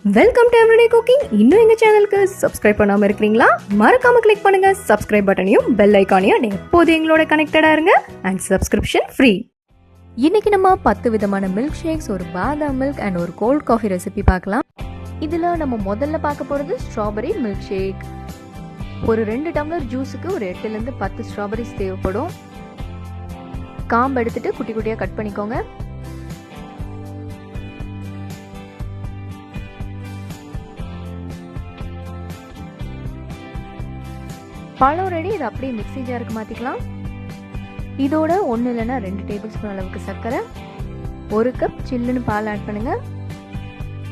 Welcome to everyday cooking. இன்னும் எங்க சேனலுக்கு சப்ஸ்கிரைப் பண்ணாம இருக்கீங்களா? மறக்காம கிளிக் பண்ணுங்க சப்ஸ்கிரைப் பட்டனையும் பெல் ஐகானையும். எப்போது எங்களோட கனெக்டடா இருங்க அண்ட் சப்ஸ்கிரிப்ஷன் ஃப்ரீ. இன்னைக்கு நம்ம 10 விதமான மில்க் ஷேக்ஸ், ஒரு பாதாம் மில்க் அண்ட் ஒரு கோல்ட் காஃபி ரெசிபி பார்க்கலாம். இதுல நம்ம முதல்ல பார்க்க போறது ஸ்ட்ராபெரி மில்க் ஷேக். ஒரு 2 டம்ளர் ஜூஸுக்கு ஒரு 8லேருந்து 10 ஸ்ட்ராபெரிஸ் தேவைப்படும். காம்பு எடுத்துட்டு குட்டி குட்டியா கட் பண்ணிக்கோங்க. பழம் ரெடி. இதை அப்படியே மிக்ஸி ஜாருக்கு மாற்றிக்கலாம். இதோட 1 இல்லைன்னா 2 டேபிள் ஸ்பூன் அளவுக்கு சர்க்கரை, 1 கப் சில்லுன்னு பால் ஆட் பண்ணுங்க.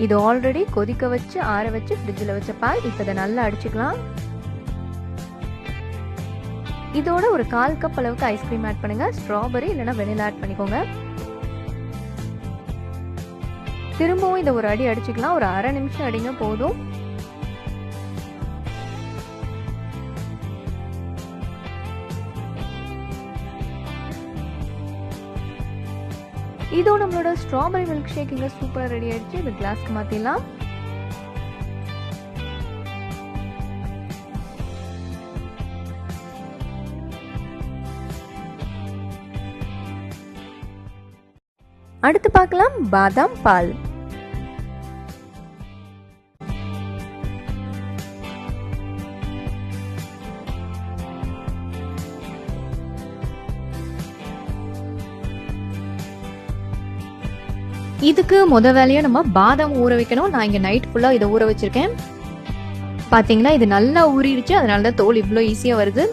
இது ஆல்ரெடி கொதிக்க வச்சு ஆற வச்சு ஃப்ரிட்ஜில் வச்ச பால். இப்போ இதை நல்லா அடிச்சுக்கலாம். இதோட ஒரு 1/4 கப் அளவுக்கு ஐஸ்கிரீம் ஆட் பண்ணுங்க. ஸ்ட்ராபெரி இல்லைன்னா வெனிலா ஆட் பண்ணிக்கோங்க. திரும்பவும் இதை ஒரு அடி அடிச்சுக்கலாம். ஒரு அரை நிமிஷம் அடிங்க போதும். இதோ நம்மளோட ஸ்ட்ராபெரி மில்க் ஷேக் இங்க சூப்பரா ரெடி ஆயிடுச்சு. இந்த கிளாஸ்க்கு மாத்திடலாம். அடுத்து பார்க்கலாம் பாதாம் பால். இதுக்கு முத வேலையா நம்ம பாதாம் ஊற வைக்கணும். நான் இங்க நைட் ஃபுல்லா இதை ஊற வச்சிருக்கேன். பாத்தீங்கன்னா இது நல்லா ஊறிடுச்சு. அதனாலதான் தோல் இவ்வளோ ஈஸியா வருது.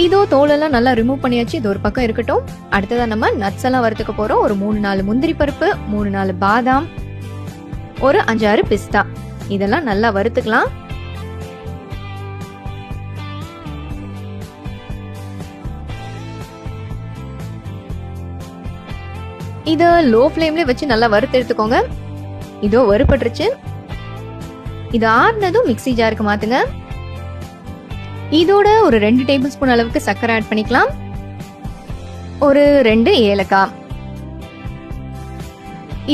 இதோ தோலெல்லாம் நல்லா ரிமூவ் பண்ணியாச்சு. இது ஒரு பக்கம் இருக்கட்டும். அடுத்ததான் நம்ம நட்ஸ் எல்லாம் வறுத்துக்க போறோம். ஒரு 3-4 முந்திரி பருப்பு, 3-4 பாதாம், ஒரு 5-6 பிஸ்தா. இதெல்லாம் நல்லா வறுத்துக்கலாம். இதை லோ ஃப்ளேம்ல வச்சு நல்லா வறுத்து எடுத்துக்கோங்க. இதோ வறுபட்டுருச்சு. இது ஆறுனதும் மிக்ஸி ஜாருக்கு மாத்துங்க. இதோட ஒரு 2 டேபிள் ஸ்பூன் அளவுக்கு சர்க்கரை ஆட் பண்ணிக்கலாம். ஒரு 2 ஏலக்காய்.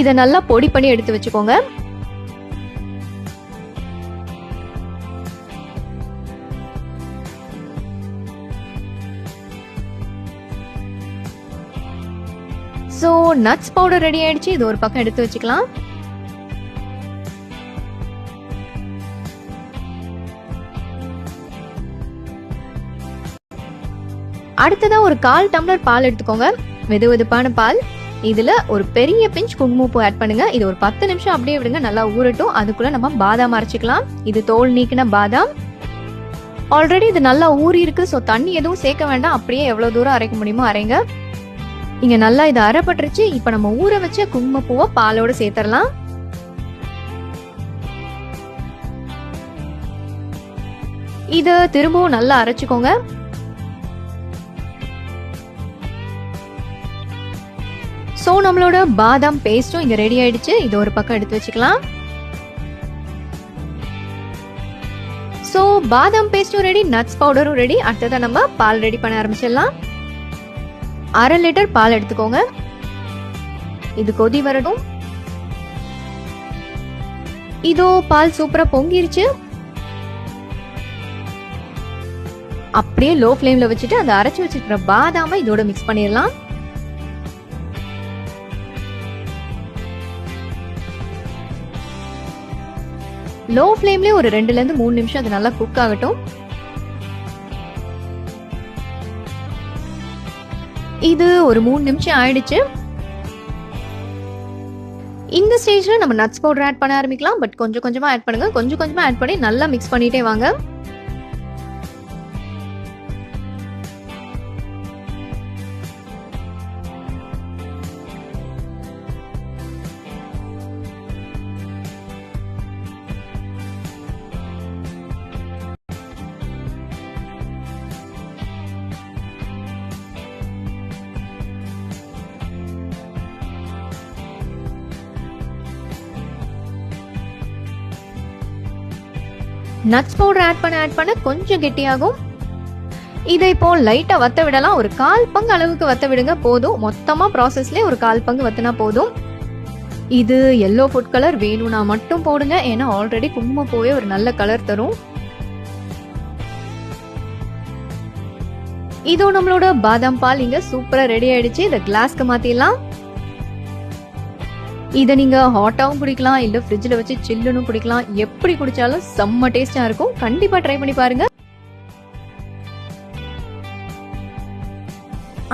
இதை நல்லா பொடி பண்ணி எடுத்து வச்சுக்கோங்க. ஸோ நட்ஸ் பவுடர் ரெடி ஆயிடுச்சு. இது ஒரு பக்கம் எடுத்து வச்சுக்கலாம். அடுத்ததா ஒரு 1/4 டம்ளர் பால் எடுத்துக்கோங்க. வெது வெதுப்பான பால். இதுல ஒரு பெரிய பிஞ்ச் குங்குமப்பூ ஆட் பண்ணுங்க. இது ஒரு 10 நிமிஷம் அப்படியே விடுங்க. நல்லா ஊறட்டும். அதுக்குள்ள நம்ம பாதாம் அரைச்சிக்கலாம். இது தோல் நீக்கின பாதாம். ஆல்ரெடி இது நல்லா ஊறி இருக்கு. ஸோ தண்ணி எதுவும் சேர்க்க வேண்டாம். அப்படியே எவ்வளவு தூரம் அரைக்க முடியுமோ அரைங்க. இங்க நல்லா இது அரைப்பட்டுருச்சு. இப்ப நம்ம ஊற வச்ச குங்குமப்பூவை பாலோட சேர்த்தரலாம். இது திரும்பவும் நல்லா அரைச்சுக்கோங்க. சோ நம்மளோட பாதாம் பேஸ்டும் இங்க ரெடி ஆயிடுச்சு. இது ஒரு பக்கம் எடுத்து வச்சுக்கலாம். சோ பாதாம் பேஸ்டும் ரெடி, நட்ஸ் பவுடரும் ரெடி. அடுத்ததான் நம்ம பால் ரெடி பண்ண ஆரம்பிச்சிடலாம். 1/2 லிட்டர் பால் எடுத்துக்கோங்க. இது கொதி வரட்டும். இதோ பால் சூப்பரா பொங்கிருச்சு. அப்படியே லோ ஃப்ளேம்ல வச்சுட்டு அந்த அரைச்சு வச்சிருக்கிற பாதாம இதோட மிக்ஸ் பண்ணிடலாம். லோ ஃப்ளேம்லயே ஒரு 2லேருந்து 3 நிமிஷம் அது நல்லா குக் ஆகட்டும். இது ஒரு 3 நிமிஷம் ஆயிடுச்சு. இந்த ஸ்டேஜ்ல நம்ம நட்ஸ் பவுடர் ஆட் பண்ண ஆரம்பிக்கலாம். பட் கொஞ்சம் கொஞ்சமா ஆட் பண்ணுங்க. கொஞ்சம் கொஞ்சமா ஆட் பண்ணி நல்லா மிக்ஸ் பண்ணிட்டே வாங்க. நட்ஸ் பவுடர் ஆட் பண்ண கொஞ்சம் கெட்டியாகும். இதை இப்போ லைட்டா வத்த விடலாம். ஒரு 1/4 பங்கு அளவுக்கு வத்த விடுங்க போதும். மொத்தமா ப்ராசஸ்லயே ஒரு 1/4 பங்கு வத்தினா போதும். இது எல்லோ ஃபுட் கலர் வேணும்னா மட்டும் போடுங்க. ஏன்னா ஆல்ரெடி குங்குமப்பூவே ஒரு நல்ல கலர் தரும். இதோ நம்மளோட பாதாம் பால் இங்க சூப்பரா ரெடி ஆயிடுச்சு. இதை கிளாஸ்க்கு மாத்திடலாம். இதை நீங்க ஹாட்டாவும் குடிக்கலாம், இல்ல ஃப்ரிட்ஜ்ல வச்சு சில்லுன்னு குடிக்கலாம். எப்படி குடிச்சாலும் செம்ம டேஸ்டா இருக்கும். கண்டிப்பா ட்ரை பண்ணி பாருங்க.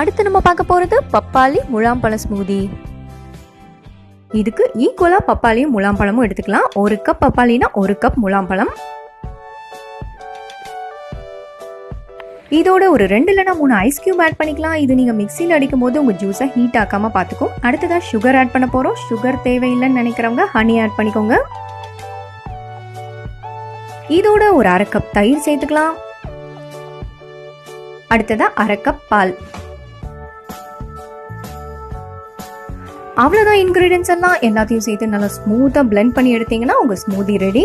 அடுத்து நம்ம பார்க்க போறது பப்பாளி முலாம்பழ ஸ்மூதி. இதுக்கு ஈக்குவலா பப்பாளியும் முலாம்பழமும் எடுத்துக்கலாம். 1 கப் பப்பாளினா 1 கப் முலாம்பழம். இதோட ஒரு 2 இல்லைனா 3 ஐஸ் கியூப் ஆட் பண்ணிக்கலாம். இது நீங்க மிக்சியில் அடிக்கும் போது உங்க ஜூஸை ஹீட் ஆக்காம பார்த்துக்கும். அடுத்ததான் சுகர் ஆட் பண்ண போறோம். சுகர் தேவையில்லைன்னு நினைக்கிறவங்க ஹனி ஆட் பண்ணிக்கோங்க. இதோட ஒரு 1/2 கப் தயிர் சேர்த்துக்கலாம். அடுத்ததா 1/2 கப் பால். அவ்வளவுதான் இன்கிரீடியன்ஸ் எல்லாம் எல்லாத்தையும் சேர்த்து நல்லா ஸ்மூத்தா பிளெண்ட் பண்ணி எடுத்தீங்கன்னா உங்க smoothie ready.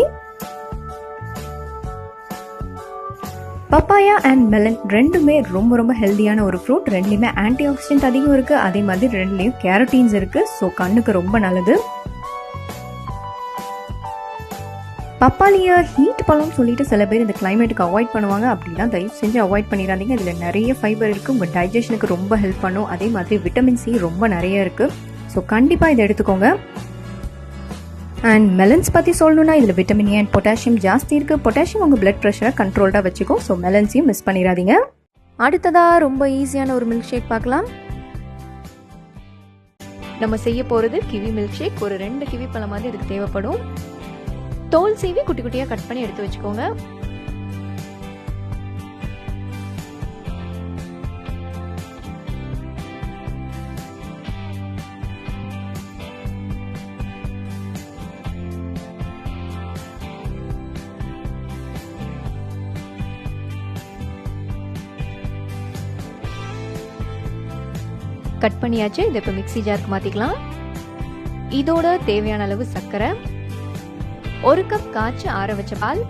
Papaya and melon ரெண்டுமே ரொம்ப ரொம்ப ஹெல்தியான ஒரு ஃப்ரூட். ரெண்டுலையுமே ஆன்டி ஆக்சிடென்ட் அதிகம் இருக்கு. அதே மாதிரி ரெண்டுலையும் கேரோட்டீன்ஸ் இருக்கு. ஸோ கண்ணுக்கு ரொம்ப நல்லது. பப்பாளியை ஹீட் பழம் சொல்லிட்டு சில பேர் இந்த கிளைமேட்டுக்கு அவாய்ட் பண்ணுவாங்க. அப்படின்னா தயவு செஞ்சு அவாய்ட் பண்ணிடாதீங்க. இதில் நிறைய ஃபைபர் இருக்கு. உங்கள் டைஜஷனுக்கு ரொம்ப ஹெல்ப் பண்ணும். அதே மாதிரி விட்டமின் சி ரொம்ப நிறைய இருக்கு. ஸோ கண்டிப்பாக இதை எடுத்துக்கோங்க. அண்ட் மெலன்ஸ் பற்றி சொல்லணும்னா இதில் விட்டமின் ஏ அண்ட் பொட்டாசியம் ஜாஸ்தி இருக்குது. பொட்டாசியம் உங்கள் பிளட் ப்ரெஷரை கண்ட்ரோல்டாக வச்சுக்கும். ஸோ மெலன்ஸையும் மிஸ் பண்ணிடாதீங்க. அடுத்ததாக ரொம்ப ஈஸியான ஒரு மில்க் ஷேக் பார்க்கலாம். நம்ம செய்ய போகிறது கிவி மில்க் ஷேக். ஒரு 2 கிவி பழம் மாதிரி இதுக்கு தேவைப்படும். தோல் சீவி குட்டி குட்டியாக கட் பண்ணி எடுத்து வச்சுக்கோங்க. கட் பண்ணியாச்சு. இதை இப்போ மிக்ஸி ஜாருக்கு மாற்றிக்கலாம். இதோட தேவையான அளவு சர்க்கரை, 1 கப் காய்ச்சி ஆற வச்ச பால்,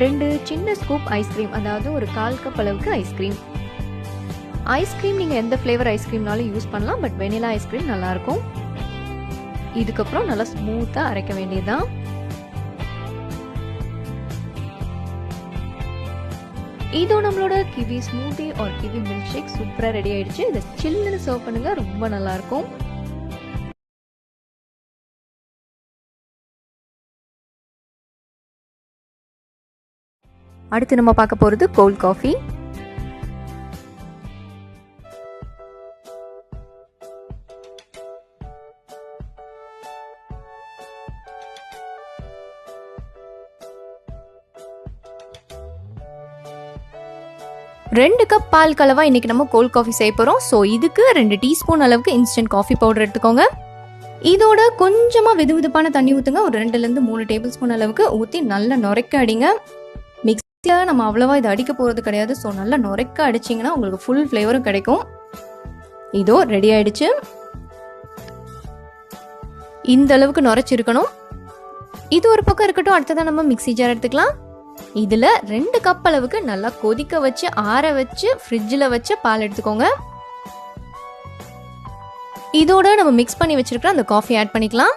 2 சின்ன ஸ்கூப் ஐஸ்கிரீம், அதாவது ஒரு 1/4 கப் அளவுக்கு ஐஸ்கிரீம். ஐஸ்கிரீம் நீங்கள் எந்த ஃப்ளேவர் ஐஸ்கிரீம்னாலும் யூஸ் பண்ணலாம். பட் வெனிலா ஐஸ்கிரீம் நல்லாயிருக்கும். இதுக்கப்புறம் நல்லா ஸ்மூத்தாக அரைக்க வேண்டியதுதான். இதோ நம்மளோட கிவி ஸ்மூதி ஒரு கிவி மில்க் ஷேக் சூப்பரா ரெடி ஆயிடுச்சு. இதை சில்லுன்னு சர்வ் பண்ணுங்க. ரொம்ப நல்லா இருக்கும். அடுத்து நம்ம பார்க்க போறது கோல்ட் காஃபி. ரெண்டு கப் பால் கலவா இன்னைக்கு நம்ம கோல்ட் காஃபி செய்ய போறோம். ஸோ இதுக்கு 2 டீஸ்பூன் அளவுக்கு இன்ஸ்டன்ட் காஃபி பவுடர் எடுத்துக்கோங்க. இதோட கொஞ்சமா வெதுவெதுப்பான தண்ணி ஊற்றுங்க. ஒரு 2லேருந்து 3 டேபிள் ஸ்பூன் அளவுக்கு ஊற்றி நல்லா நுரைக்க அடிங்க. மிக்ஸியில் நம்ம அவ்வளோவா இதை அடிக்க போகிறது கிடையாது. ஸோ நல்லா நுரைக்க அடிச்சிங்கன்னா உங்களுக்கு ஃபுல் ஃப்ளேவரும் கிடைக்கும். இதோ ரெடி ஆயிடுச்சு. இந்த அளவுக்கு நுரைச்சிருக்கணும். இது ஒரு பக்கம் இருக்கட்டும். அடுத்ததான் நம்ம மிக்ஸி ஜார் எடுத்துக்கலாம். இதில் 2 கப் அளவுக்கு நல்லா கொதிக்க வச்சு ஆற வச்சு ஃப்ரிட்ஜில் வச்சு பால் எடுத்துக்கோங்க. இதோட நம்ம மிக்ஸ் பண்ணி வச்சிருக்கிற அந்த காஃபி ஆட் பண்ணிக்கலாம்.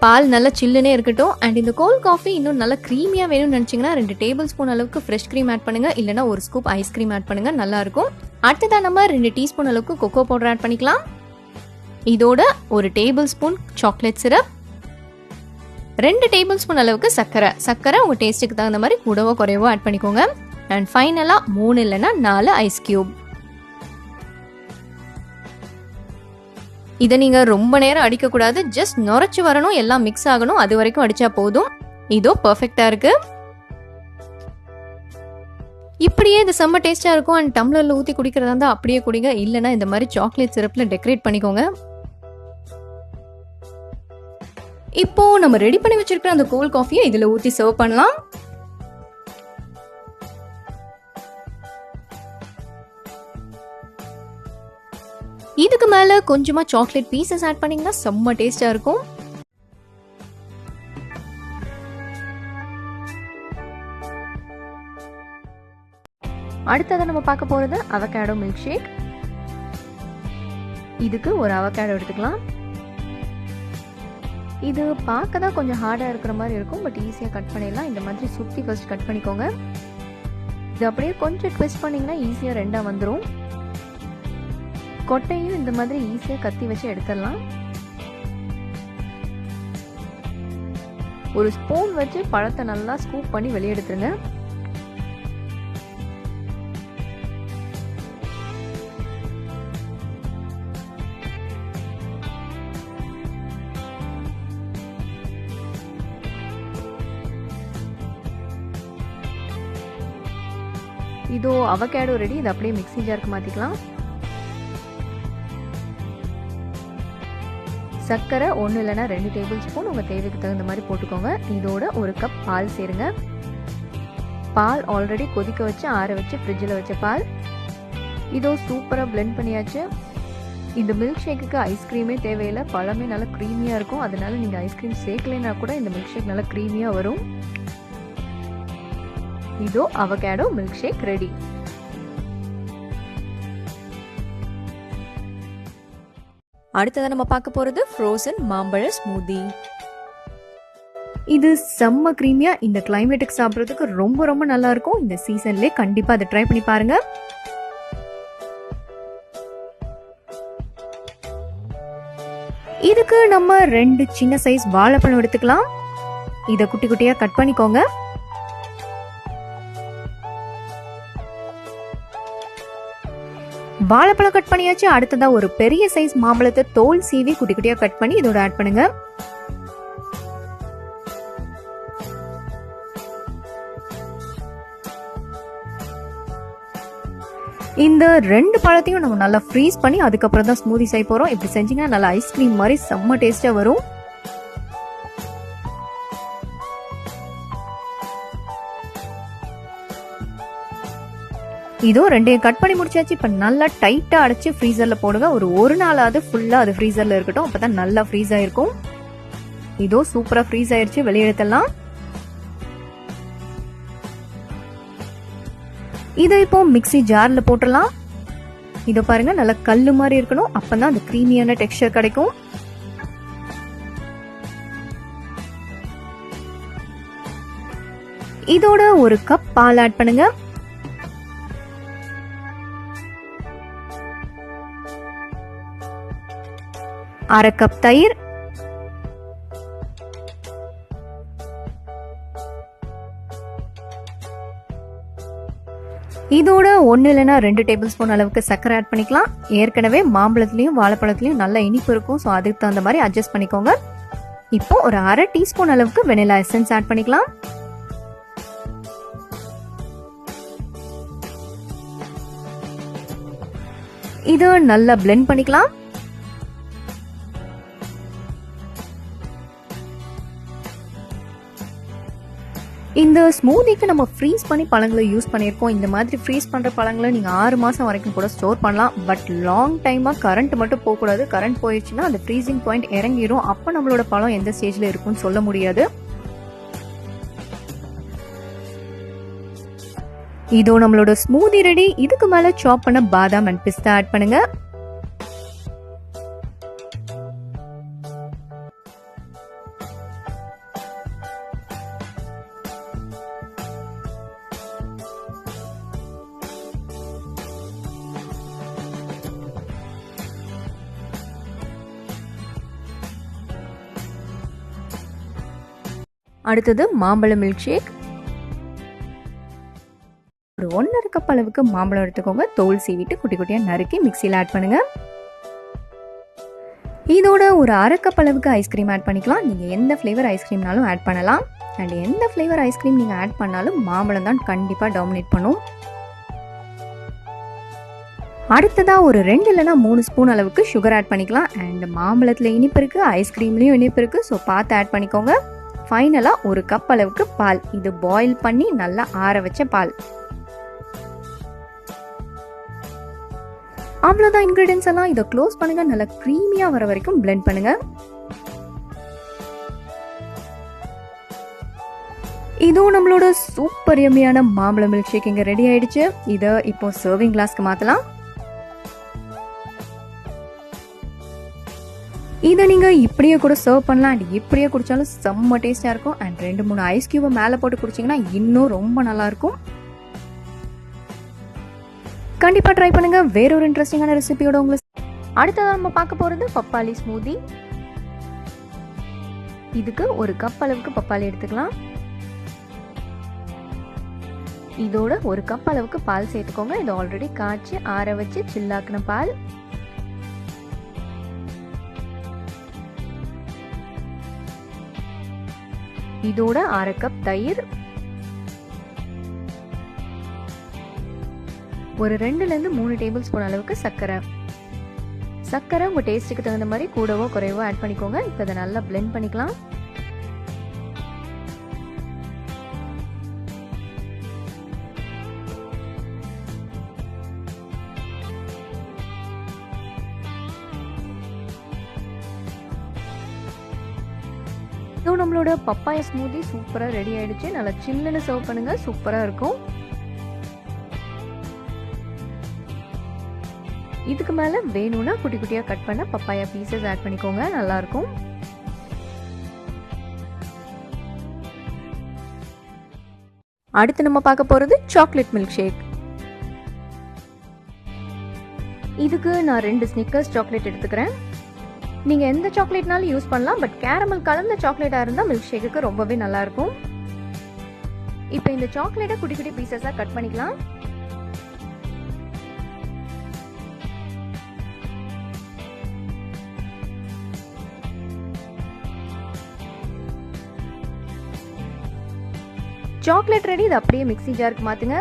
பால் நல்லா சில்லுனே இருக்கட்டும். அண்ட் இந்த கோல்ட் காஃபி இன்னும் நல்லா க்ரீமியாக வேணும்னு நினச்சிங்கன்னா 2 டேபிள் ஸ்பூன் அளவுக்கு ஃப்ரெஷ் க்ரீம் ஆட் பண்ணுங்க. இல்லைனா 1 ஸ்கூப் ஐஸ்கிரீம் ஆட் பண்ணுங்க, நல்லா இருக்கும். அடுத்ததான் நம்ம 2 டீஸ்பூன் அளவுக்கு கொக்கோ பவுடர் ஆட் பண்ணிக்கலாம். இதோட 1 table spoon chocolate syrup, 2 table spoon அளவுக்கு சர்க்கரை உங்கள் டேஸ்ட்டுக்கு தகுந்த மாதிரி கூடவோ குறைவோ ஆட் பண்ணிக்கோங்க. அண்ட் ஃபைனலாக 3 இல்லைன்னா 4 ஐஸ் கியூப். இதை நீங்கள் ரொம்ப நேரம் அடிக்கக்கூடாது. ஜஸ்ட் நுரைச்சி வரணும், எல்லாம் மிக்ஸ் ஆகணும். அது வரைக்கும் அடித்தா போதும். இதோ பர்ஃபெக்டாக இருக்கு. இப்படியே இது செம்ம டேஸ்ட்டாக இருக்கும். அண்ட் டம்ளரில் ஊற்றி குடிக்கிறதா இருந்தால் அப்படியே குடிங்க. இல்லைனா இந்த மாதிரி சாக்லேட் சிரப்பில் டெக்கரேட் பண்ணிக்கோங்க. இப்போ நம்ம ரெடி பண்ணி வச்சிருக்கிற அந்த கோல்ட் காஃபியை இதில் ஊற்றி சர்வ் பண்ணலாம். இதுக்கு மேலே கொஞ்சமாக சாக்லேட் பீசஸ் ஆட் பண்ணிங்கன்னா செம்ம டேஸ்டாக இருக்கும். அடுத்ததை நம்ம பார்க்க போகிறது அவகேடோ மில்க் ஷேக். இதுக்கு ஒரு அவகேடோ எடுத்துக்கலாம். இது பார்க்க தான் கொஞ்சம் ஹார்டாக இருக்கிற மாதிரி இருக்கும், பட் ஈஸியாக கட் பண்ணிடலாம். இந்த மாதிரி சுற்றி ஃபர்ஸ்ட் கட் பண்ணிக்கோங்க. இது அப்படியே கொஞ்சம் ட்விஸ்ட் பண்ணிங்கன்னா ஈஸியாக ரெண்டாக வந்துடும். கொட்டையும் இந்த மாதிரி ஈஸியாக கத்தி வச்சு எடுத்துடலாம். ஒரு ஸ்பூன் வச்சு பழத்தை நல்லா ஸ்கூப் பண்ணி வெளியே எடுத்துருங்க. இதோ அவகேடோ ரெடி. இது அப்படியே மிக்ஸி ஜாருக்கு மாற்றிக்கலாம். சர்க்கரை 1 இல்லைனா 2 டேபிள் ஸ்பூன் உங்கள் தேவைக்கு தகுந்த மாதிரி போட்டுக்கோங்க. இதோட 1 கப் பால் சேருங்க. பால் ஆல்ரெடி கொதிக்க வச்சு ஆற வச்சு ஃப்ரிட்ஜில் வச்ச பால். இதோ சூப்பராக பிளெண்ட் பண்ணியாச்சு. இந்த மில்க் ஷேக்குக்கு ஐஸ்கிரீமே தேவையில்லை, பழமே நல்லா க்ரீமியாக இருக்கும். அதனால நீங்கள் ஐஸ்கிரீம் சேர்க்கலைன்னா கூட இந்த மில்க் ஷேக் நல்லா க்ரீமியாக வரும். இதோ அவகேடோ மில்க் ஷேக் ரெடி. அடுத்ததான் நம்ம பார்க்க போறது ஃப்ரோசன் மாம்பழ ஸ்மூதி. இது செம்ம க்ரீமியா, இந்த கிளைமேட்டுக்கு சாப்பிட்றதுக்கு ரொம்ப ரொம்ப நல்லா இருக்கும். இந்த சீசன்லேயே கண்டிப்பா அதை ட்ரை பண்ணி பாருங்க. இதுக்கு நம்ம 2 சின்ன சைஸ் வாழைப்பழம் எடுத்துக்கலாம். இதை குட்டி குட்டியா கட் பண்ணிக்கோங்க. வாழைப்பழம் கட் பண்ணியாச்சு. அடுத்ததா ஒரு பெரிய சைஸ் மாம்பழத்தை தோல் சீவி குட்டி குட்டியா கட் பண்ணி இதோட ஆட் பண்ணுங்க. இந்த 2 பழத்தையும் நம்ம நல்லா ஃப்ரீஸ் பண்ணி அதுக்கப்புறம் தான் ஸ்மூதி செய்ய போறோம். இப்படி செஞ்சீங்கன்னா நல்லா ஐஸ்கிரீம் மாதிரி செம்ம டேஸ்டா வரும். இதோ 2 கட் பண்ணி முடிச்சாச்சு. இப்போ நல்லா டைட்டாக அடைச்சி ஃப்ரீசரில் போடுங்க. ஒரு நாளாவது ஃபுல்லாக அது ஃப்ரீசரில் இருக்கட்டும், அப்போ தான் நல்லா ஃப்ரீஸ் ஆகிருக்கும். இதோ சூப்பராக ஃப்ரீஸ் ஆயிடுச்சு. வெளியே எடுத்துடலாம். இதை இப்போ மிக்ஸி ஜாரில் போட்டுடலாம். இதோ பாருங்க, நல்லா கல்லு மாதிரி இருக்கணும், அப்போ தான் அந்த க்ரீமியான டெக்ஸ்சர் கிடைக்கும். இதோட 1 கப் பால் ஆட் பண்ணுங்க. அரை கப் தயிர், இதோட 1 இல்லைனா 2 டேபிள் ஸ்பூன் அளவுக்கு சர்க்கரை ஆட் பண்ணிக்கலாம். ஏற்கனவே மாம்பழத்துலயும் வாழைப்பழத்துலயும் நல்ல இனிப்பு இருக்கும், ஸோ அதுக்கு தகுந்த மாதிரி அட்ஜஸ்ட் பண்ணிக்கோங்க. இப்போ ஒரு அரை டீஸ்பூன் அளவுக்கு வெனிலா எசன்ஸ் ஆட் பண்ணிக்கலாம். இது நல்லா பிளெண்ட் பண்ணிக்கலாம். இந்த ஸ்மூதிக்கு நம்ம ஃப்ரீஸ் பண்ணி பழங்களை யூஸ் பண்ணியிருக்கோம். இந்த மாதிரி ஃப்ரீஸ் பண்ணுற பழங்களை நீங்கள் 6 மாதம் வரைக்கும் கூட ஸ்டோர் பண்ணலாம். பட் லாங் டைமாக கரண்ட் மட்டும் போகக்கூடாது. கரண்ட் போயிடுச்சுன்னா அந்த ஃப்ரீசிங் பாயிண்ட் இறங்கிடும். அப்போ நம்மளோட பழம் எந்த ஸ்டேஜில் இருக்குன்னு சொல்ல முடியாது. இதோ நம்மளோட ஸ்மூதி ரெடி. இதுக்கு மேலே சாப் பண்ண பாதாம் அண்ட் பிஸ்தா ஆட் பண்ணுங்க. அடுத்தது மாம்பழ மில்க் ஷேக். ஒரு 1.5 கப் அளவுக்கு மாம்பழம் எடுத்துக்கோங்க. தோல் சீவிட்டு குட்டி குட்டியாக நறுக்கி மிக்சியில் ஆட் பண்ணுங்க. இதோட ஒரு அரை கப் அளவுக்கு ஐஸ்கிரீம் ஆட் பண்ணிக்கலாம். நீங்கள் எந்த ஃப்ளேவர் ஐஸ்கிரீம்னாலும் ஆட் பண்ணலாம். அண்ட் எந்த ஃப்ளேவர் ஐஸ்கிரீம் நீங்கள் ஆட் பண்ணாலும் மாம்பழம் தான் கண்டிப்பாக டாமினேட் பண்ணும். அடுத்ததாக ஒரு 2 இல்லைனா 3 ஸ்பூன் அளவுக்கு சுகர் ஆட் பண்ணிக்கலாம். அண்ட் மாம்பழத்தில் இனிப்பு இருக்குது, ஐஸ்கிரீம்லேயும் இனிப்பு இருக்குது, ஸோ பார்த்து ஆட் பண்ணிக்கோங்க. ஃபைனலாக 1 கப் அளவுக்கு பால். இது பாயில் பண்ணி நல்லா ஆற வச்ச பால். அவ்வளோதான் இன்க்ரீடியன்ஸ் எல்லாம். இதை க்ளோஸ் பண்ணுங்க. நல்லா க்ரீமியாக வர வரைக்கும் பிளெண்ட் பண்ணுங்க. இதுவும் நம்மளோட சூப்பர் யம்மியான மாம்பழ மில்க் ஷேக் இங்கே ரெடி ஆயிடுச்சு. இதை இப்போ சர்விங் கிளாஸ்க்கு மாற்றலாம். இதை நீங்கள் இப்படியே கூட சர்வ் பண்ணலாம். அண்ட் இப்படியே குடித்தாலும் செம்ம டேஸ்டாக இருக்கும். அண்ட் 2-3 ஐஸ் கியூபை மேலே போட்டு குடிச்சிங்கன்னா இன்னும் ரொம்ப நல்லாயிருக்கும். கண்டிப்பாக ட்ரை பண்ணுங்கள். வேற ஒரு இன்ட்ரெஸ்டிங்கான ரெசிபியோட உங்களுக்கு அடுத்ததாக நம்ம பார்க்க போகிறது பப்பாளி ஸ்மூதி. இதுக்கு 1 கப் அளவுக்கு பப்பாளி எடுத்துக்கலாம். இதோட 1 கப் அளவுக்கு பால் சேர்த்துக்கோங்க. இது ஆல்ரெடி காய்ச்சி ஆற வச்சு சில்லாக்கின பால். இதோட 1/2 கப் தயிர், ஒரு 2-3 டேபிள் ஸ்பூன் அளவுக்கு சர்க்கரை. சர்க்கரை உங்க டேஸ்ட்டுக்கு தகுந்த மாதிரி கூடவோ குறைவோ ஆட் பண்ணிக்கோங்க. இப்போ இதை நல்லா பிளெண்ட் பண்ணிக்கலாம். நம்மளோட பப்பாயா ஸ்மூதி சூப்பரா ரெடி ஆயிடுச்சு. நல்லா சில்லுன்னு சர்வ் பண்ணுங்க, சூப்பரா இருக்கும். இதுக்கு மேல வேணும்னா குட்டி குட்டியா கட் பண்ண பப்பாயா பீசஸ் ஆட் பண்ணிக்கோங்க, நல்லா இருக்கும். அடுத்து நம்ம பார்க்க போறது சாக்லேட் மில்க் ஷேக். இதுக்கு நான் 2 ஸ்னிக்கர்ஸ் சாக்லேட் எடுத்துக்கிறேன். நீங்க எந்த சாக்லேட்னாலும் யூஸ் பண்ணலாம். பட் கேரமல் கலந்த சாக்லேட்டா இருந்தா மில்க் ஷேக்குக்கு ரொம்பவே நல்லா இருக்கும். இப்போ இந்த சாக்லேட்டை குட்டி குட்டி பீசஸா கட் பண்ணிக்கலாம். Chocolate ready. இது அப்படியே மிக்ஸி ஜாருக்கு மாத்துங்க.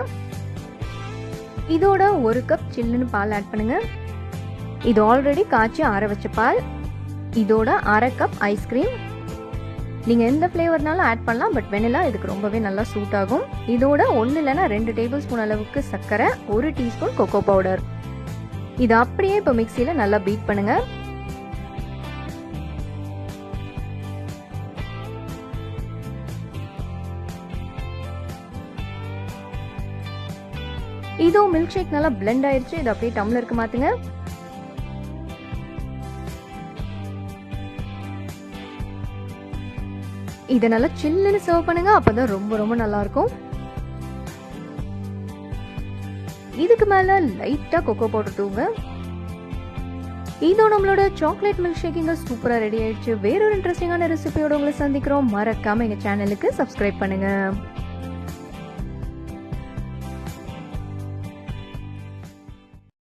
இதோட 1 கப் சில்லுன்னு பால் ஆட் பண்ணுங்க. இது ஆல்ரெடி காய்ச்சி ஆற வச்ச பால். இதோட 1/2 கப் ஐஸ்கிரீம். நீங்க எந்த ஃப்ளேவர்னாலும் ஆட் பண்ணலாம். பட் வெனிலா இதுக்கு ரொம்பவே நல்லா சூட் ஆகும். இதோட 1 இல்லைன்னா 2 டேபிள் ஸ்பூன் அளவுக்கு சர்க்கரை, 1 டீஸ்பூன் கொக்கோ பவுடர். இது அப்படியே இப்போ மிக்சியில நல்லா பீட் பண்ணுங்க. இதோ மில்க் ஷேக் நல்லா பிளெண்ட் ஆயிருச்சு. இது அப்படியே டம்ளருக்கு மாத்துங்க. இதை நல்லா சில்லுன்னு சர்வ் பண்ணுங்க. அப்பதான் ரொம்ப ரொம்ப நல்லா இருக்கும். இதுக்கு மேல லைட்டா கொக்கோ பவுடர் தூங்க. இதோ நம்மளோட சாக்லேட் மில்க் ஷேக் இங்க சூப்பரா ரெடி ஆயிடுச்சு. வேற ஒரு இன்ட்ரெஸ்டிங்கான ரெசிபியோட உங்களை சந்திக்கிறோம். மறக்காம எங்க சேனலுக்கு சப்ஸ்கிரைப் பண்ணுங்க.